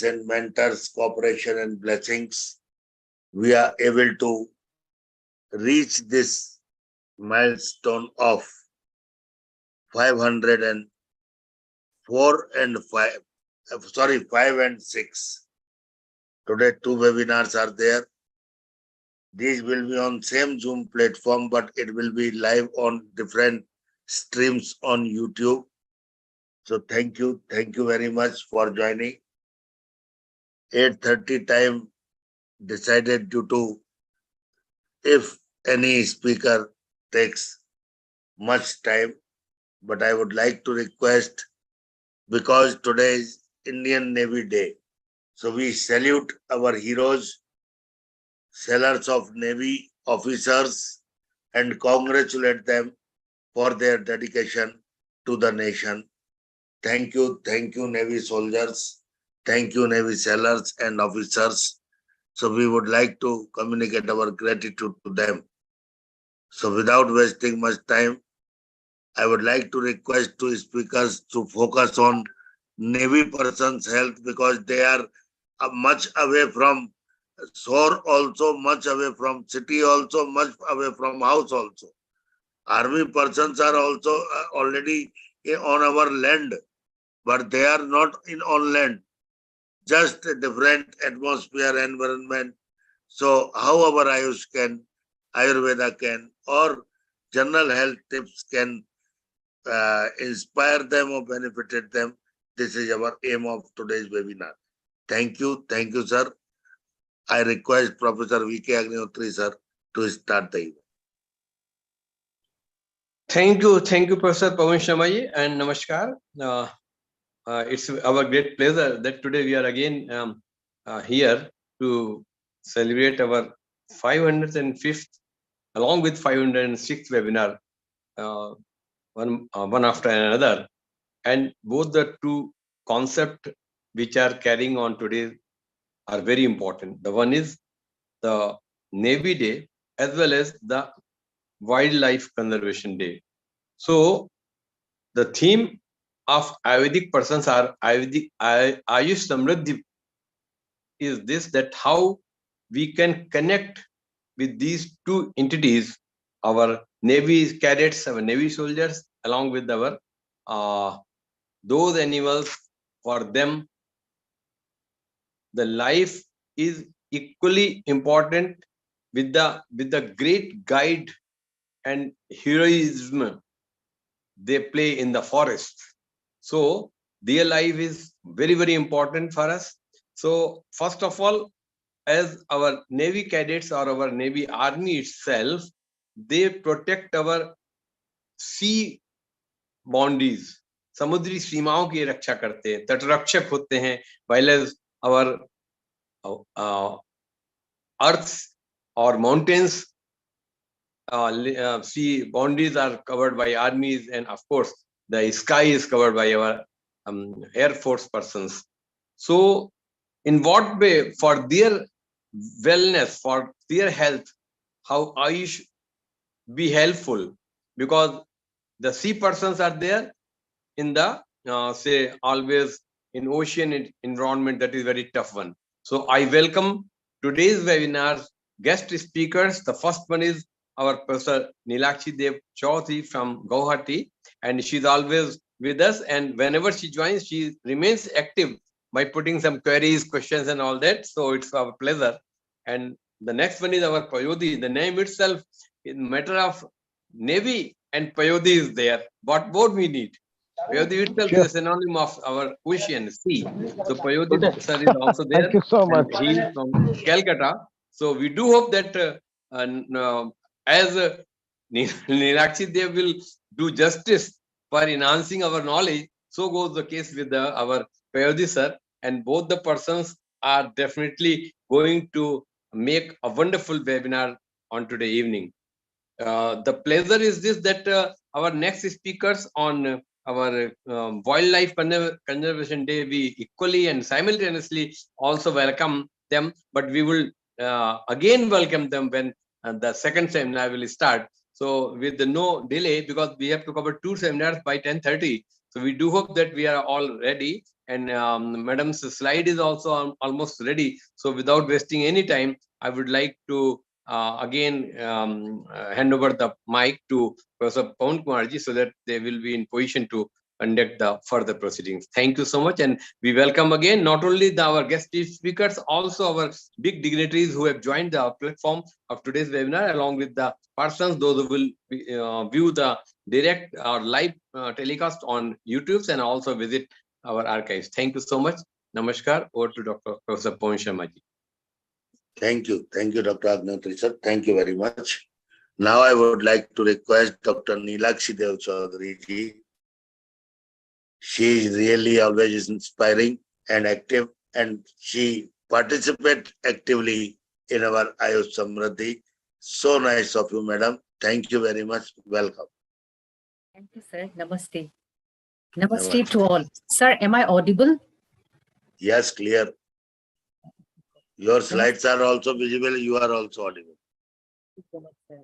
and mentors' cooperation and blessings, we are able to reach this milestone of 504 and 5, 5 and 6. Today, 2 webinars are there. These will be on same Zoom platform, but it will be live on different streams on YouTube. So thank you very much for joining. 8:30 time decided due to if any speaker takes much time, but I would like to request, because today is Indian Navy Day, so we salute our heroes, sailors of Navy officers, and congratulate them for their dedication to the nation. Thank you, Navy soldiers. Thank you, Navy sailors and officers. So we would like to communicate our gratitude to them. So without wasting much time, I would like to request two speakers to focus on Navy persons' health, because they are much away from shore also, much away from city also, much away from house also. Army persons are also already on our land, but they are not on land, just a different atmosphere, environment. So how our Ayush can, Ayurveda can, or general health tips can inspire them or benefited them. This is our aim of today's webinar. Thank you, sir. I request Professor V.K. Agnihotri, sir, to start the event. Thank you, Professor Pawan Sharma ji, and namaskar. It's our great pleasure that today we are again here to celebrate our 505th along with 506th webinar, one after another, and both the two concepts which are carrying on today are very important. The one is the Navy Day as well as the Wildlife Conservation Day. So the theme of Ayurvedic persons are Ayush Samriddhi is this, that how we can connect with these two entities, our Navy cadets, our Navy soldiers, along with our those animals. For them, the life is equally important with the great guide and heroism they play in the forest. So their life is very, very important for us. So first of all, as our Navy cadets or our Navy Army itself, they protect our sea boundaries. समुद्री सीमाओं की रक्षा करते हैं, तटरक्षक होते हैं, while as our earths or mountains sea boundaries are covered by armies, and of course the sky is covered by our air force persons. So in what way, for their wellness, for their health, how Ayush be helpful? Because the sea persons are there in the say always in ocean environment, that is very tough one. So I welcome today's webinar's guest speakers. The first one is our Professor Nilakshi Dev Chaudhary from Guwahati, and she's always with us, and whenever she joins, she remains active by putting some queries, questions and all that. So it's our pleasure. And the next one is our Payodhi. The name itself, in matter of Navy and Payodhi is there. What more we need? Payodhi itself is a synonym of our ocean, sea. So Payodhi sir is also there. Thank you so much. He is from Calcutta. So we do hope that as Nilakshi Dev will do justice for enhancing our knowledge, so goes the case with our Payodhi sir, and both the persons are definitely going to make a wonderful webinar on today evening. The pleasure is this, that our next speakers on our Wildlife Conservation Day, we equally and simultaneously also welcome them, but we will again welcome them when the second seminar will start. So with no delay, because we have to cover two seminars by 10:30. So we do hope that we are all ready. and Madam's slide is also almost ready. So without wasting any time, I would like to again hand over the mic to Professor Pawan Kumarji so that they will be in position to conduct the further proceedings. Thank you so much, and we welcome again not only our guest speakers, also our big dignitaries who have joined the platform of today's webinar, along with the persons those who will view the direct or live telecast on YouTube and also visit our archives. Thank you so much. Namaskar. Over to Dr. Professor Pawan Sharma ji. Thank you. Thank you, Dr. Agnatri sir. Thank you very much. Now I would like to request Dr. Neelakshi Dev Chaudhary ji. She is really always inspiring and active, and she participates actively in our AYUSH Samriddhi. So nice of you, madam. Thank you very much. Welcome. Thank you, sir. Namaste. Namaste to all. Sir, am I audible? Yes, clear. Your slides are also visible. You are also audible. Thank you so much, sir.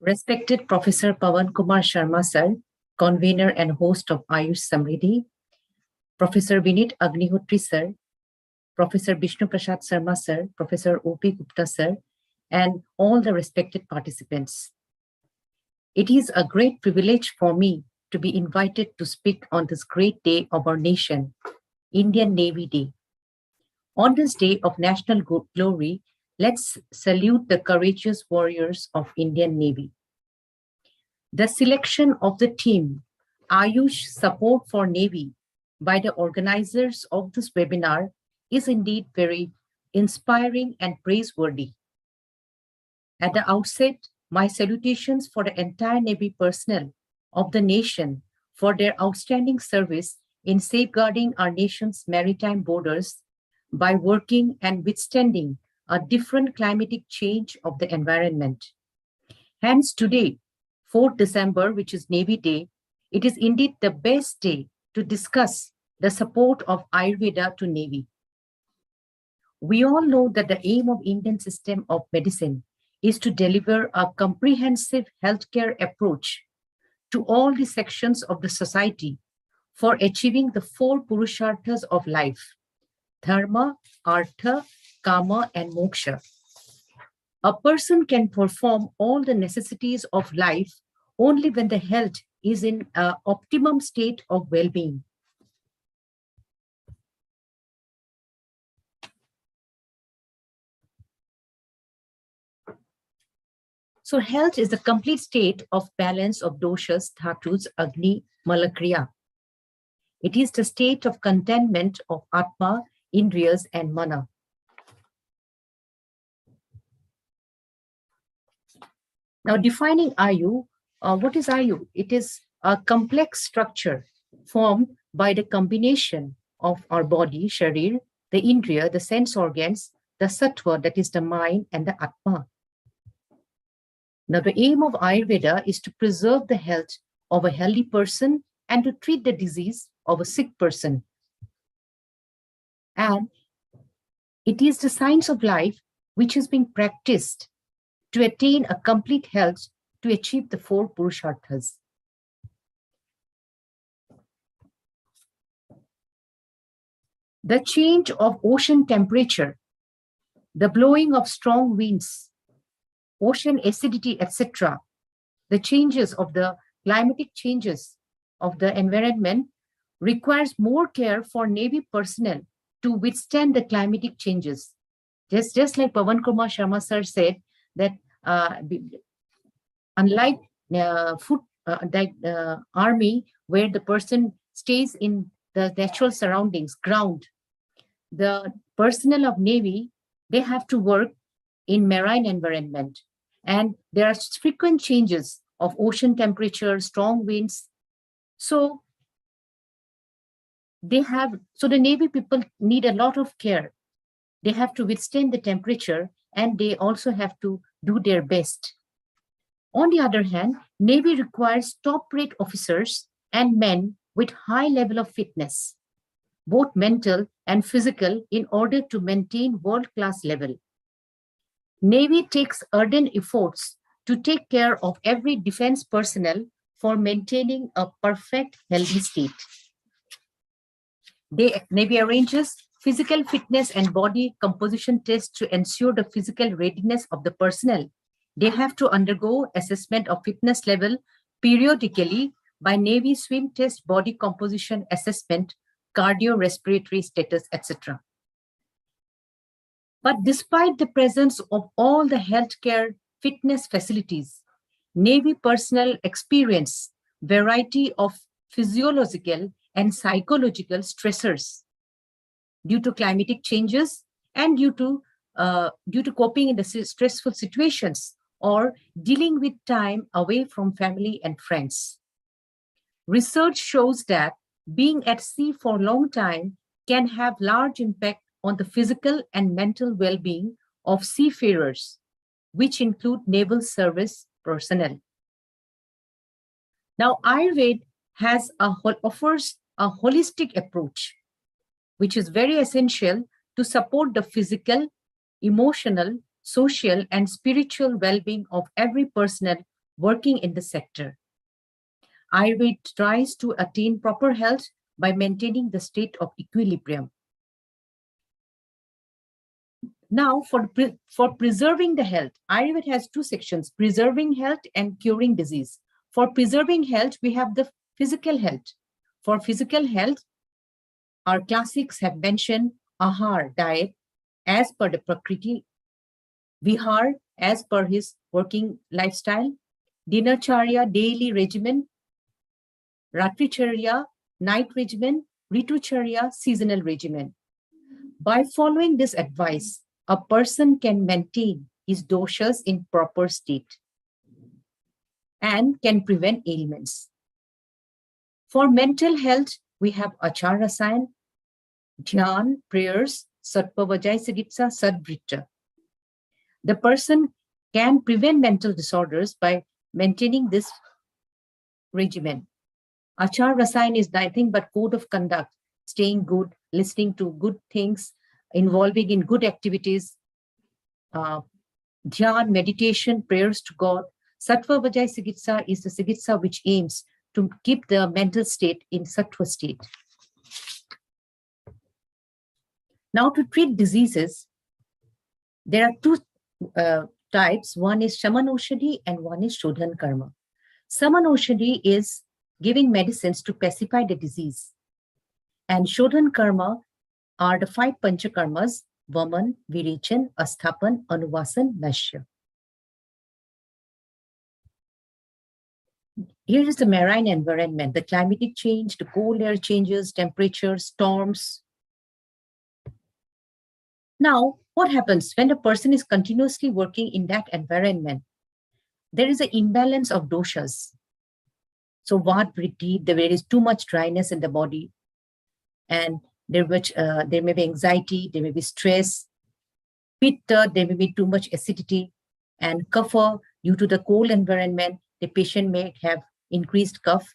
Respected Professor Pawan Kumar Sharma, sir, convener and host of AYUSH Samriddhi, Professor Vinit Agnihotri, sir, Professor Vishnu Prasad Sharma, sir, Professor O.P. Gupta, sir, and all the respected participants. It is a great privilege for me to be invited to speak on this great day of our nation, Indian Navy Day. On this day of national glory, let's salute the courageous warriors of Indian Navy. The selection of the team, AYUSH Support for Navy, by the organizers of this webinar is indeed very inspiring and praiseworthy. At the outset, my salutations for the entire Navy personnel of the nation for their outstanding service in safeguarding our nation's maritime borders by working and withstanding a different climatic change of the environment. Hence today, 4th December, which is Navy Day, it is indeed the best day to discuss the support of Ayurveda to Navy. We all know that the aim of Indian system of medicine is to deliver a comprehensive healthcare approach to all the sections of the society for achieving the 4 Purusharthas of life: Dharma, Artha, Kama, and Moksha. A person can perform all the necessities of life only when the health is in an optimum state of well-being. So health is the complete state of balance of doshas, dhatus, agni, malakriya. It is the state of contentment of atma, indriyas, and mana. Now, defining Ayu, what is Ayu? It is a complex structure formed by the combination of our body, sharir, the indriya, the sense organs, the sattva, that is the mind, and the atma. Now, the aim of Ayurveda is to preserve the health of a healthy person and to treat the disease of a sick person. And it is the science of life which is being practiced to attain a complete health to achieve the 4 Purusharthas. The change of ocean temperature, the blowing of strong winds, ocean acidity, etc., the changes of the climatic changes of the environment requires more care for Navy personnel to withstand the climatic changes. Just like Pawan Kumar Sharma sir said, that unlike army, where the person stays in the natural surroundings, ground, the personnel of Navy, they have to work in marine environment. And there are frequent changes of ocean temperature, strong winds. So the Navy people need a lot of care. They have to withstand the temperature, and they also have to do their best. On the other hand, Navy requires top-rate officers and men with high level of fitness, both mental and physical, in order to maintain world-class level. Navy takes ardent efforts to take care of every defense personnel for maintaining a perfect, healthy state. Navy arranges physical fitness and body composition tests to ensure the physical readiness of the personnel. They have to undergo assessment of fitness level periodically by Navy swim test, body composition assessment, cardiorespiratory status, etc. But despite the presence of all the healthcare fitness facilities, Navy personnel experience variety of physiological and psychological stressors due to climatic changes and due to coping in the stressful situations or dealing with time away from family and friends. Research shows that being at sea for a long time can have large impact on the physical and mental well-being of seafarers, which include naval service personnel. Now, Ayurveda offers a holistic approach, which is very essential to support the physical, emotional, social, and spiritual well-being of every personnel working in the sector. Ayurveda tries to attain proper health by maintaining the state of equilibrium. Now, for preserving the health, Ayurveda has two sections, preserving health and curing disease. For preserving health, we have the physical health. For physical health, our classics have mentioned Ahar, diet, as per the Prakriti, Vihar, as per his working lifestyle, Dinacharya, daily regimen, Ratricharya, night regimen, Ritucharya, seasonal regimen. By following this advice, a person can maintain his doshas in proper state and can prevent ailments. For mental health, we have Achar Rasayan, Dhyan, prayers, Sattva Vajay Sigitsa, Sadbritta. The person can prevent mental disorders by maintaining this regimen. Achar Rasayan is nothing but code of conduct, staying good, listening to good things, involving in good activities, dhyan, meditation, prayers to God. Sattva Vajay Sigitsa is the Sigitsa which aims to keep the mental state in Sattva state. Now, to treat diseases, there are two types. One is Shamanoshadhi and one is Shodhan Karma. Samanoshadhi is giving medicines to pacify the disease. And Shodhan Karma are the 5 Panchakarmas, Vaman, Virechan, Asthapan, Anuvasan, Nashya. Here is the marine environment, the climatic change, the cold air changes, temperature, storms. Now, what happens when a person is continuously working in that environment? There is an imbalance of doshas. So, Vata Vritti, there is too much dryness in the body, and there may be anxiety, there may be stress. Pitta, there may be too much acidity, and Kapha, due to the cold environment, the patient may have increased cough.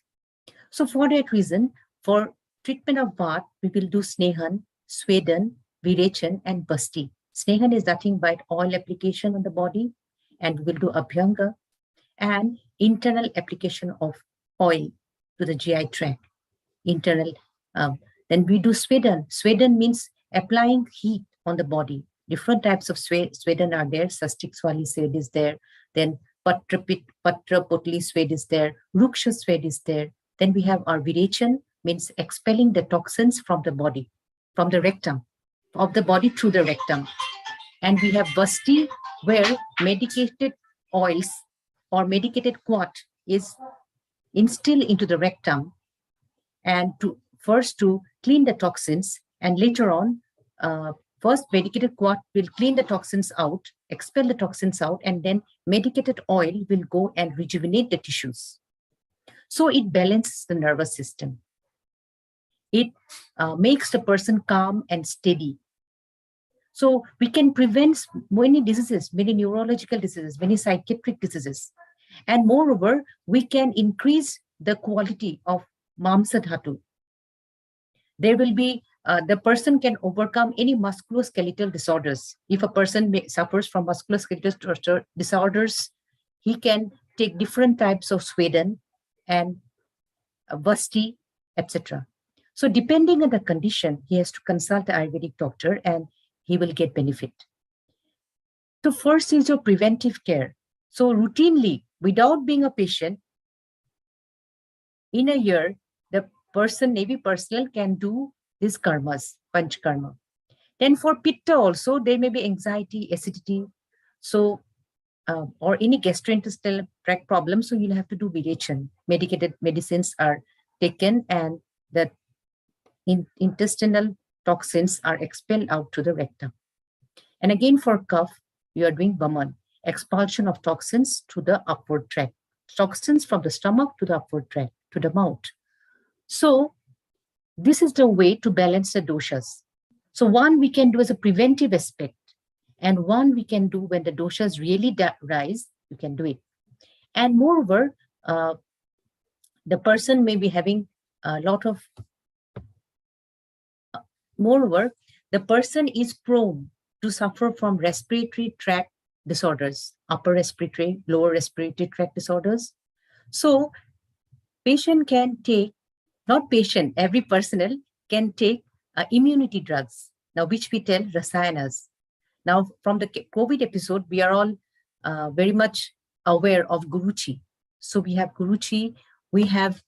So, for that reason, for treatment of Vata, we will do Snehan, Swedan, Virechan, and Basti. Snehan is nothing but oil application on the body, and we will do Abhyanga and internal application of oil to the GI tract. Internal. Then we do Swedan. Swedan means applying heat on the body. Different types of Swedan are there. Sastik Swali Swed is there. Then Patra Potli Swed is there. Ruksha Swed is there. Then we have our Virechan, means expelling the toxins from the body, from the rectum, of the body through the rectum. And we have Basti, where medicated oils or medicated quat is instilled into the rectum, and first to clean the toxins, and later on, first medicated quat will clean the toxins out, expel the toxins out, and then medicated oil will go and rejuvenate the tissues. So it balances the nervous system. It makes the person calm and steady. So we can prevent many diseases, many neurological diseases, many psychiatric diseases. And moreover, we can increase the quality of Mamsa Dhatu. There will be, the person can overcome any musculoskeletal disorders. If a person suffers from musculoskeletal disorders, he can take different types of Swedan and Vasti, etc. So depending on the condition, he has to consult the Ayurvedic doctor and he will get benefit. So first is your preventive care. So routinely, without being a patient, in a year, the person, maybe personal, can do these karmas, panch karma. Then for pitta also, there may be anxiety, acidity, so or any gastrointestinal tract problem. So you'll have to do virechan. Medicated medicines are taken and the intestinal toxins are expelled out to the rectum. And again, for cough, you are doing vaman, expulsion of toxins to the upward tract, toxins from the stomach to the upward tract, to the mouth. So this is the way to balance the doshas. So one we can do as a preventive aspect, and one we can do when the doshas really rise, you can do it. And moreover, the person may be having a lot of, moreover, the person is prone to suffer from respiratory tract disorders, upper respiratory, lower respiratory tract disorders. So patient can take, not patient, every personnel can take immunity drugs, now which we tell rasayanas. Now from the COVID episode, we are all very much aware of Guruchi. So we have Guruchi, we have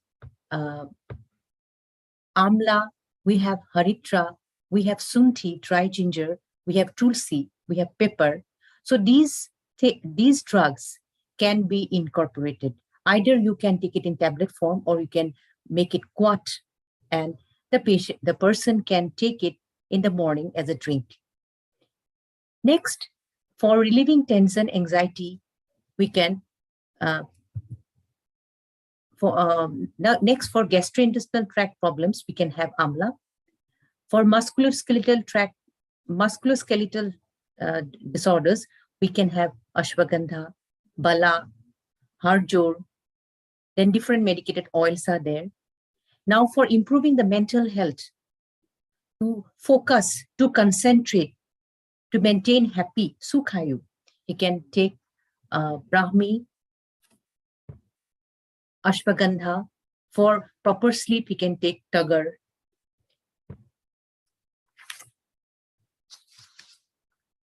Amla, we have Haritra, we have Sunti, dry ginger, we have Tulsi, we have pepper. So these drugs can be incorporated. Either you can take it in tablet form or you can make it quat, and the person can take it in the morning as a drink. Next, for relieving tension, anxiety, we can next, for gastrointestinal tract problems, we can have amla. For musculoskeletal disorders, we can have ashwagandha, bala, harjor. Then different medicated oils are there. Now for improving the mental health, to focus, to concentrate, to maintain happy, sukhayu, you can take brahmi, ashwagandha. For proper sleep, you can take tagar.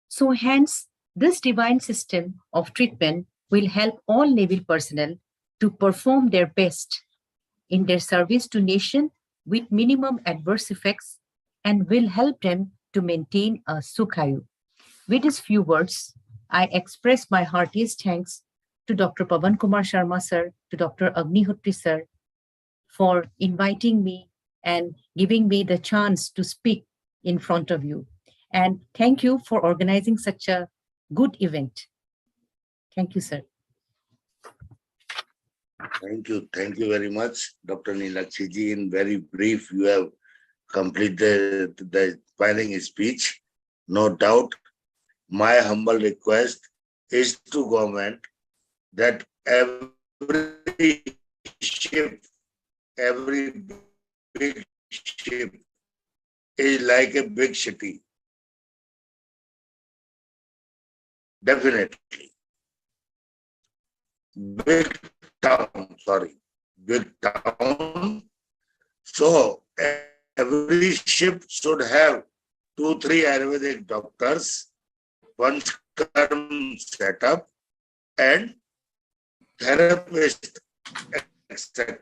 So hence, this divine system of treatment will help all naval personnel to perform their best in their service to nation with minimum adverse effects and will help them to maintain a sukhayu. With these few words, I express my heartiest thanks to Dr. Pavan Kumar Sharma sir, to Dr. Agnihotri sir for inviting me and giving me the chance to speak in front of you. And thank you for organizing such a good event. Thank you, sir. Thank you. Thank you very much, Dr. Nilakshi ji. In very brief, you have completed the final speech. No doubt, my humble request is to government that every ship, every big ship is like a big city. Definitely. Big town, big town. So every ship should have 2-3 Ayurvedic doctors, Panchkarm setup, and therapist, etc.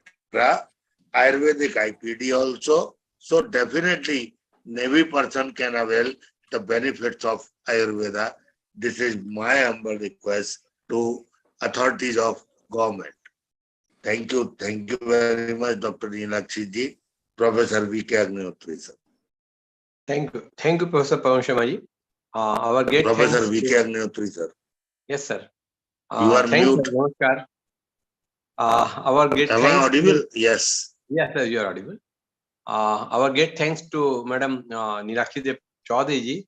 Ayurvedic IPD also. So definitely, Navy person can avail the benefits of Ayurveda. This is my humble request to authorities of government. Thank you. Thank you very much, Dr. Nilakshi ji. Professor V.K. Agnihotri, sir. Thank you. Thank you, Professor Pavan Sharma ji. Our great Professor thanks. V.K. Agnihotri, sir. Yes, sir. You are thanks, mute. Namaskar. Our great Am thanks. I audible? Yes. Yes, sir, you are audible. Our great thanks to Madam Nilakshi Dev Chaudhary ji.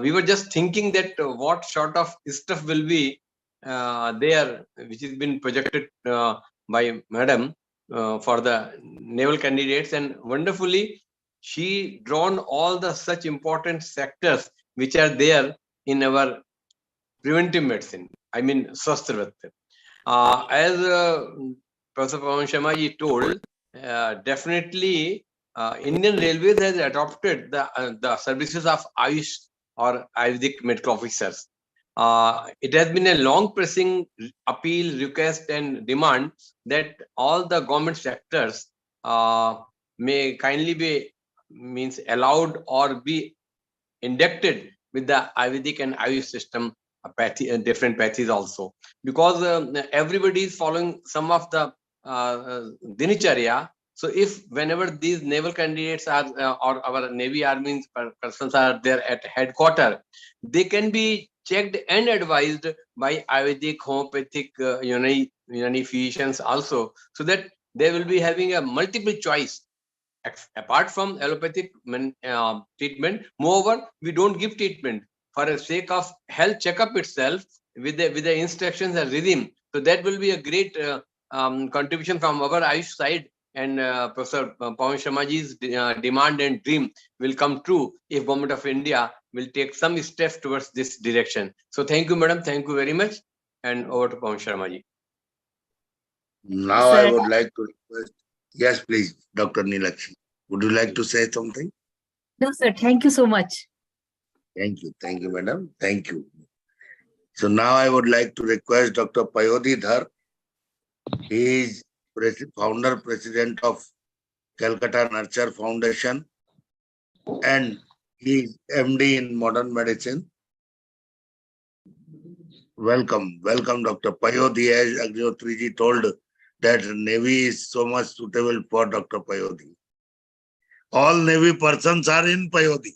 We were just thinking that what sort of stuff will be there, which has been projected by Madam for the naval candidates, and wonderfully she drawn all the such important sectors which are there in our preventive medicine. I mean, Swasthravrat. As Professor Pavan Sharma ji told, definitely Indian Railways has adopted the services of AYUSH or Ayurvedic medical officers. It has been a long pressing appeal, request, and demand that all the government sectors may kindly be allowed or be inducted with the Ayurvedic and Ayush system, different patches also, because everybody is following some of the dinicharya. So if whenever these naval candidates are or our Navy Army persons are there at headquarters, they can be checked and advised by Ayurvedic, homeopathic, Unani physicians also, so that they will be having a multiple choice apart from allopathic treatment. Moreover, we don't give treatment for the sake of health checkup itself with the instructions and rhythm. So that will be a great contribution from our Ayush side, and Professor Pawan Sharmaji's demand and dream will come true if Government of India will take some steps towards this direction. So thank you, madam. Thank you very much. And over to Pawan Sharmaji. Now I would like to request, yes, please, Dr. Nilakshi. Would you like to say something? No, sir. Thank you so much. Thank you, madam. Thank you. So now I would like to request Dr. Payodhi Dhar. He is founder, president of Calcutta Nurture Foundation, and he is MD in modern medicine. Welcome, Dr. Payodhi. As Agnihotriji told that Navy is so much suitable for Dr. Payodhi. All Navy persons are in Payodhi.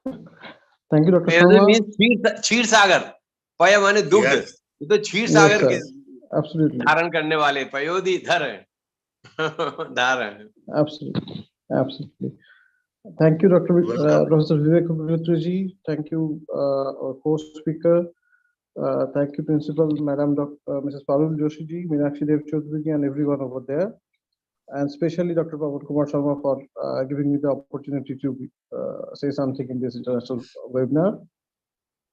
Thank you, Dr. Payodhi Sharma. means Kheer Sagar. Paya माने दुग्ध. Yes. तो क्षीर सागर के Absolutely. धारण करने वाले पयोधी धर है. धार है. Absolutely. Thank you, Dr. Professor Vivek Agnihotriji. Thank you, our co-speaker. Thank you, Principal Madam Mrs. Parul Joshi ji, Meenakshi Dev Chaudhary ji, and everyone over there. And especially Dr. Pawan Kumar Sharma for giving me the opportunity to say something in this international webinar.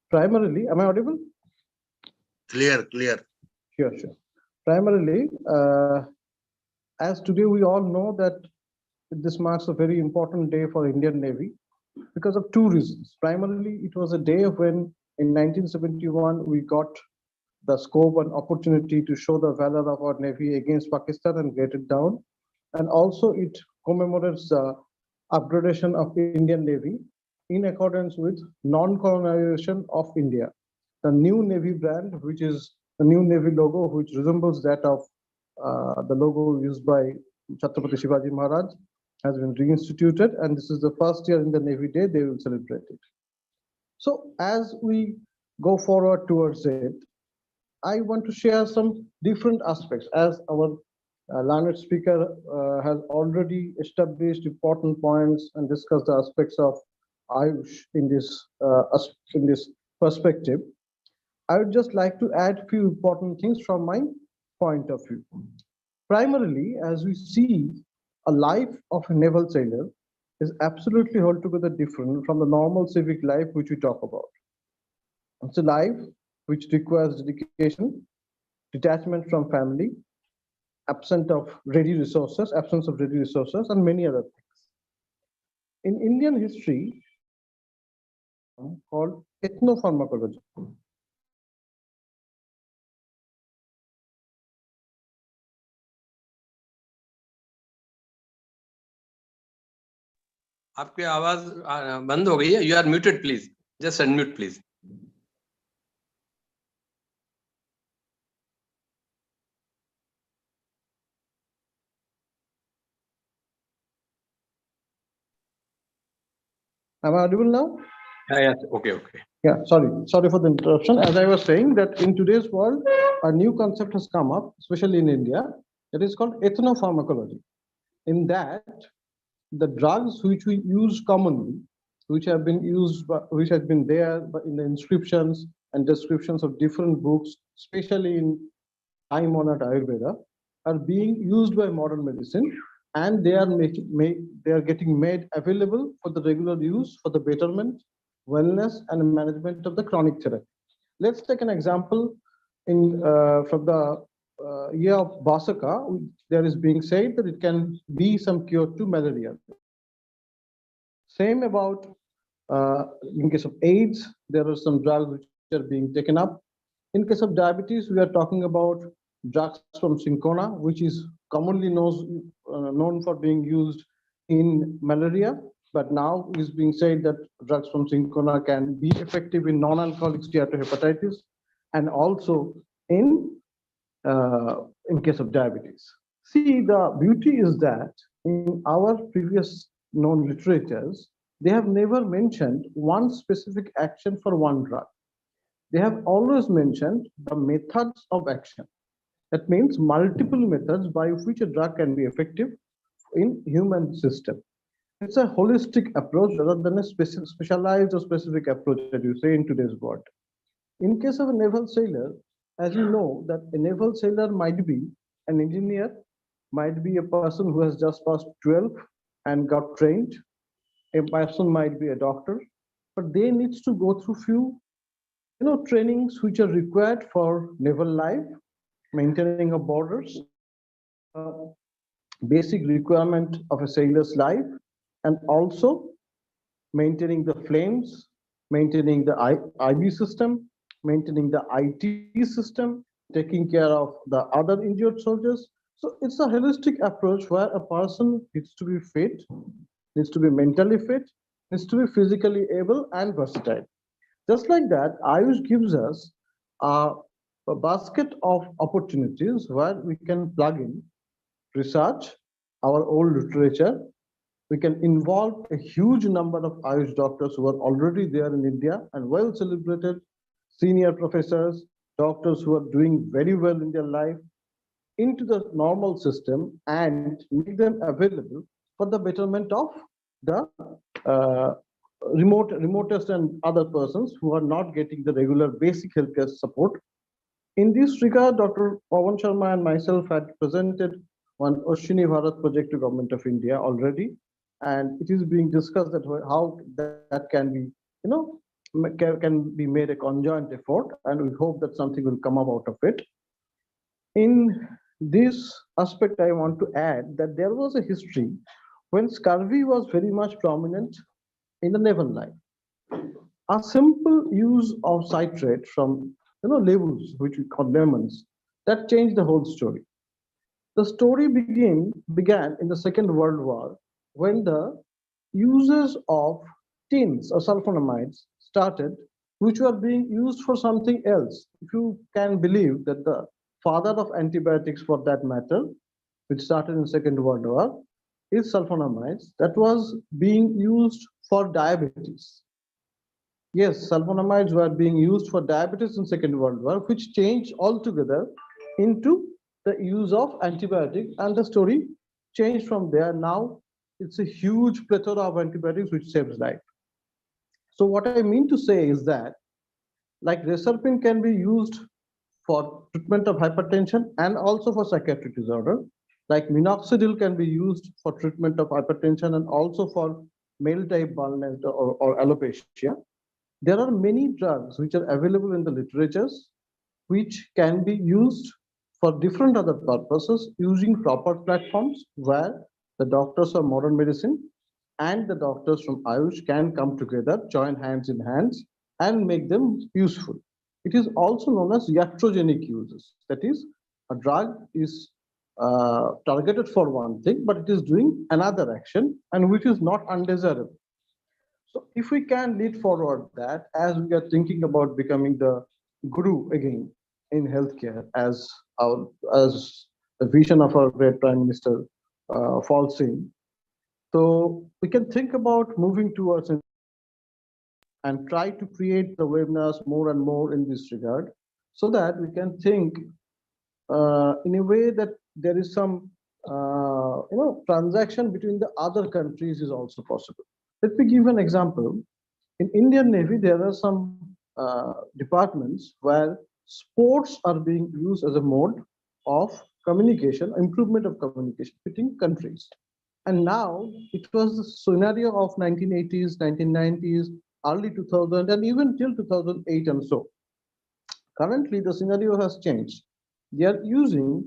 Primarily, am I audible? Clear. Sure. Primarily, as today we all know that this marks a very important day for Indian Navy because of two reasons. Primarily, it was a day when in 1971 we got the scope and opportunity to show the valor of our Navy against Pakistan and get it down. And also it commemorates the upgradation of Indian Navy in accordance with non-colonization of India. The new Navy brand, which is the new Navy logo, which resembles that of the logo used by Chhatrapati Shivaji Maharaj, has been reinstituted, and this is the first year in the Navy Day they will celebrate it. So as we go forward towards it, I want to share some different aspects, as our learned speaker has already established important points and discussed the aspects of Ayush in this perspective. I would just like to add a few important things from my point of view. Primarily, as we see, a life of a naval sailor is absolutely altogether different from the normal civic life which we talk about. It's a life which requires dedication, detachment from family, absence of ready resources, and many other things. In Indian history, called ethnopharmacology. आपकी आवाज बंद हो गई है. You are muted, please. Just unmute, please. Am I audible now? Yes. Okay. Yeah, sorry for the interruption. As I was saying that in today's world, a new concept has come up, especially in India. It is called ethnopharmacology. In that, the drugs which we use commonly, which have been there in the inscriptions and descriptions of different books, especially in time-honored Ayurveda, are being used by modern medicine, and they are getting made available for the regular use for the betterment, wellness, and management of the chronic therapy. Let's take an example from the year of Basaka, there is being said that it can be some cure to malaria. Same about in case of AIDS, there are some drugs which are being taken up. In case of diabetes, we are talking about drugs from cinchona, which is commonly known for being used in malaria, but now is being said that drugs from cinchona can be effective in non-alcoholic steatohepatitis and also in in case of diabetes. See, the beauty is that in our previous known literatures, they have never mentioned one specific action for one drug. They have always mentioned the methods of action. That means multiple methods by which a drug can be effective in human system. It's a holistic approach rather than a specialized or specific approach that you say in today's world. In case of a naval sailor, as you know, that a naval sailor might be an engineer, might be a person who has just passed 12 and got trained. A person might be a doctor, but they needs to go through few, trainings which are required for naval life, maintaining of borders, basic requirement of a sailor's life, and also maintaining the flames, maintaining the IB system, maintaining the IT system, taking care of the other injured soldiers. So it's a holistic approach where a person needs to be fit, needs to be mentally fit, needs to be physically able and versatile. Just like that, Ayush gives us a basket of opportunities where we can plug in research, our old literature. We can involve a huge number of Ayush doctors who are already there in India and well celebrated senior professors, doctors who are doing very well in their life into the normal system and make them available for the betterment of the uh, remotest and other persons who are not getting the regular basic healthcare support. In this regard, Dr. Pawan Sharma and myself had presented one Oshini Bharat project to Government of India already, and it is being discussed that how that can be, can be made a conjoint effort, and we hope that something will come up out of it. In this aspect, I want to add that there was a history when scurvy was very much prominent in the naval life. A simple use of citrate from labels, which we call lemons, that changed the whole story. The story began in the Second World War when the uses of tins or sulfonamides started, which were being used for something else. If you can believe that the father of antibiotics for that matter, which started in Second World War, is sulfonamides that was being used for diabetes. Yes, sulfonamides were being used for diabetes in Second World War, which changed altogether into the use of antibiotics, and the story changed from there. Now it's a huge plethora of antibiotics which saves life. So what I mean to say is that, like reserpine can be used for treatment of hypertension and also for psychiatric disorder, like minoxidil can be used for treatment of hypertension and also for male type baldness or alopecia. There are many drugs which are available in the literatures which can be used for different other purposes using proper platforms where the doctors of modern medicine and the doctors from Ayush can come together, join hands in hands, and make them useful. It is also known as iatrogenic uses. That is, a drug is targeted for one thing, but it is doing another action and which is not undesirable. So if we can lead forward that as we are thinking about becoming the guru again in healthcare as the vision of our great Prime Minister falls in, so we can think about moving towards and try to create the webinars more and more in this regard, so that we can think in a way that there is some transaction between the other countries is also possible. Let me give an example. In Indian Navy, there are some departments where sports are being used as a mode of communication, improvement of communication between countries. And now it was the scenario of 1980s, 1990s, early 2000, and even till 2008 and so. Currently, the scenario has changed. They are using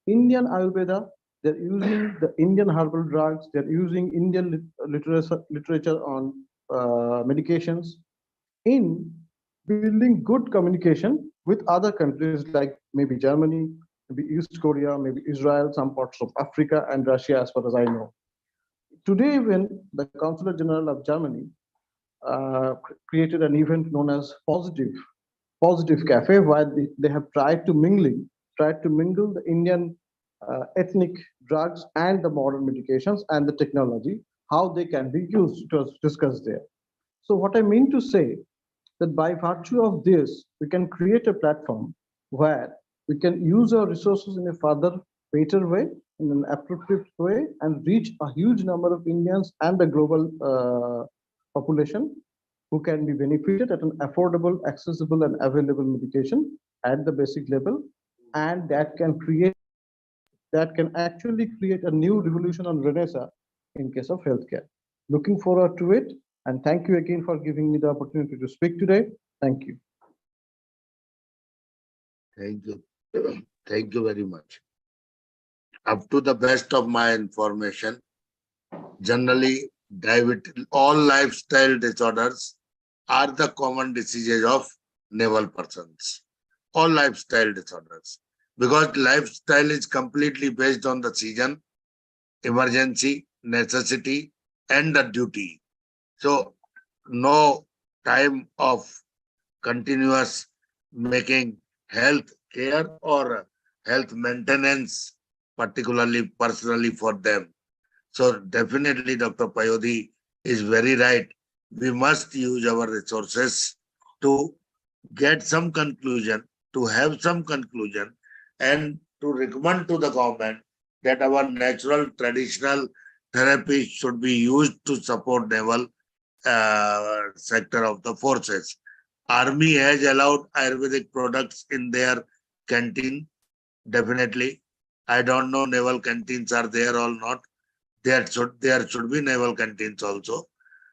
Indian Ayurveda, they're using the Indian herbal drugs, they're using Indian literature on medications in building good communication with other countries like maybe Germany, maybe East Korea, maybe Israel, some parts of Africa and Russia, as far as I know. Today, when the Consulate General of Germany created an event known as Positive Cafe, where they have tried to mingle the Indian ethnic drugs and the modern medications and the technology, how they can be used. It was discussed there. So what I mean to say that by virtue of this, we can create a platform where we can use our resources in a further better way, in an appropriate way, and reach a huge number of Indians and the global population who can be benefited at an affordable, accessible, and available medication at the basic level, and that can actually create a new revolution on renaissance in case of healthcare. Looking forward to it, and thank you again for giving me the opportunity to speak today. Thank you. Thank you. Thank you very much. Up to the best of my information, generally, diabetes, all lifestyle disorders are the common diseases of naval persons. All lifestyle disorders. Because lifestyle is completely based on the season, emergency, necessity, and the duty. So, no time of continuous making health care or health maintenance, particularly personally for them. So definitely Dr. Payodhi is very right. We must use our resources to get some conclusion, to have some conclusion, and to recommend to the government that our natural traditional therapy should be used to support naval sector of the forces. Army has allowed Ayurvedic products in their canteen, definitely. I don't know naval canteens are there or not. There should be naval canteens also.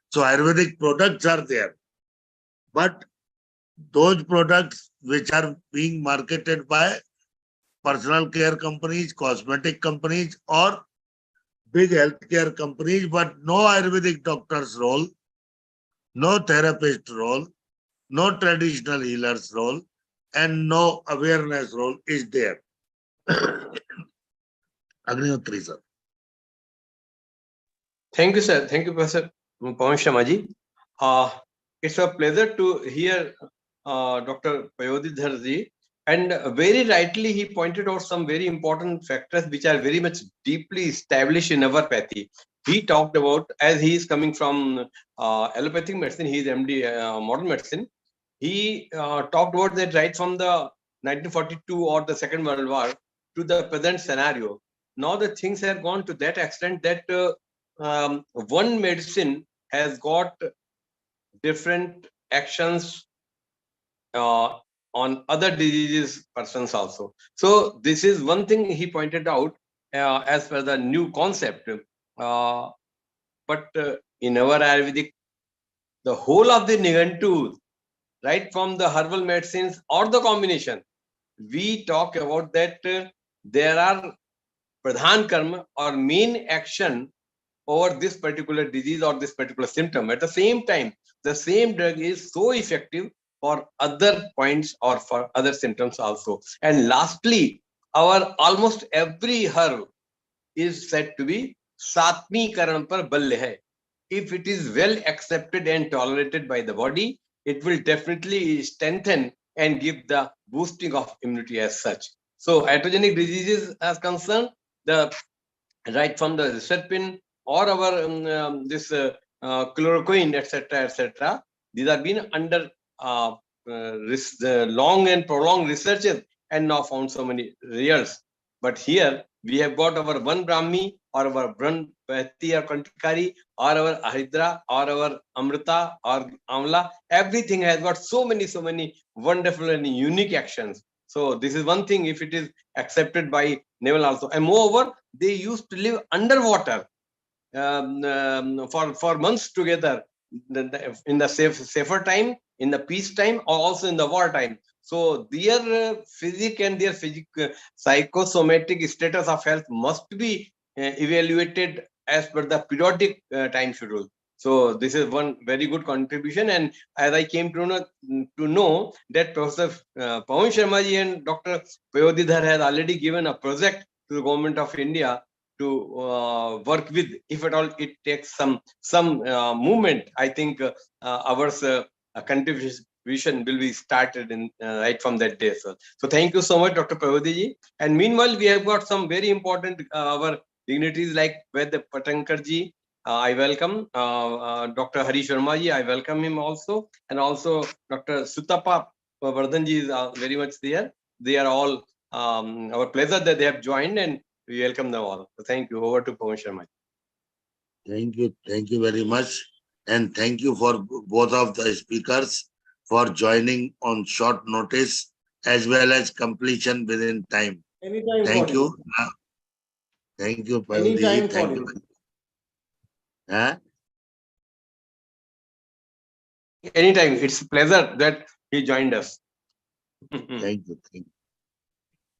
So Ayurvedic products are there. But those products which are being marketed by personal care companies, cosmetic companies, or big healthcare companies, but no Ayurvedic doctor's role, no therapist role, no traditional healer's role, and no awareness role is there. Agnihotri, sir. Thank you, sir. Thank you, Professor Pawan Sharma-ji. It's a pleasure to hear Dr. Payodhidhar ji. And very rightly, he pointed out some very important factors which are very much deeply established in our pathy. He talked about, as he is coming from allopathic medicine, he is MD modern medicine. He talked about that right from the 1942 or the Second World War to the present scenario. Now the things have gone to that extent that one medicine has got different actions on other diseases persons also. So this is one thing he pointed out as per the new concept. But in our Ayurvedic, the whole of the Nigantu, right from the herbal medicines or the combination, we talk about that there are pradhan karma or main action over this particular disease or this particular symptom. At the same time, the same drug is so effective for other points or for other symptoms also. And lastly, our almost every herb is said to be Satmi Karan par Balya hai. If it is well accepted and tolerated by the body, it will definitely strengthen and give the boosting of immunity as such. So atogenic diseases as concerned, the right from the serpin or our this chloroquine, etc., these have been under long and prolonged researches and now found so many results. But here we have got our one Brahmi or our one Pati or Kantikari or our Ahidra or our Amrita or Amla. Everything has got so many wonderful and unique actions. So this is one thing if it is accepted by naval also. And moreover, they used to live underwater for months together in the safer time, in the peace time, or also in the war time. So their physic and their psychosomatic status of health must be evaluated as per the periodic time schedule. So this is one very good contribution. And as I came to know that Professor Pawan Sharma ji and Dr. Payodhidhar has already given a project to the government of India to work with. If at all it takes some movement, I think our contribution will be started in right from that day. So thank you so much, Dr. Payodhi ji. And meanwhile, we have got some very important our dignitaries like Ved Patankar ji. I welcome Dr. Hari Sharma ji. I welcome him also, and also Dr. Sutapa Vardhan ji is very much there. They are all our pleasure that they have joined, and we welcome them all. So thank you. Over to Pawan Sharma. Thank you very much. And thank you for both of the speakers for joining on short notice as well as completion within time. Anytime Thank for you. you. Thank you, Payodhi. Anytime for Thank you. you. Huh? Anytime. It's a pleasure that he joined us. Thank you. Thank you.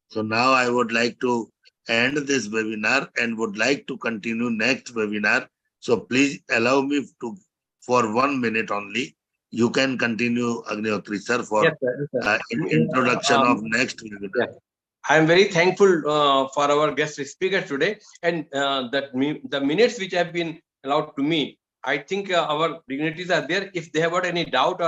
So now I would like to end this webinar and would like to continue next webinar. So please allow me to for 1 minute only. You can continue, Agnihotri sir, for Yes, sir. Yes, sir. introduction of next webinar. Yes. I am very thankful for our guest speaker today, and the minutes which have been allowed to me, I think our dignitaries are there. If they have got any doubt or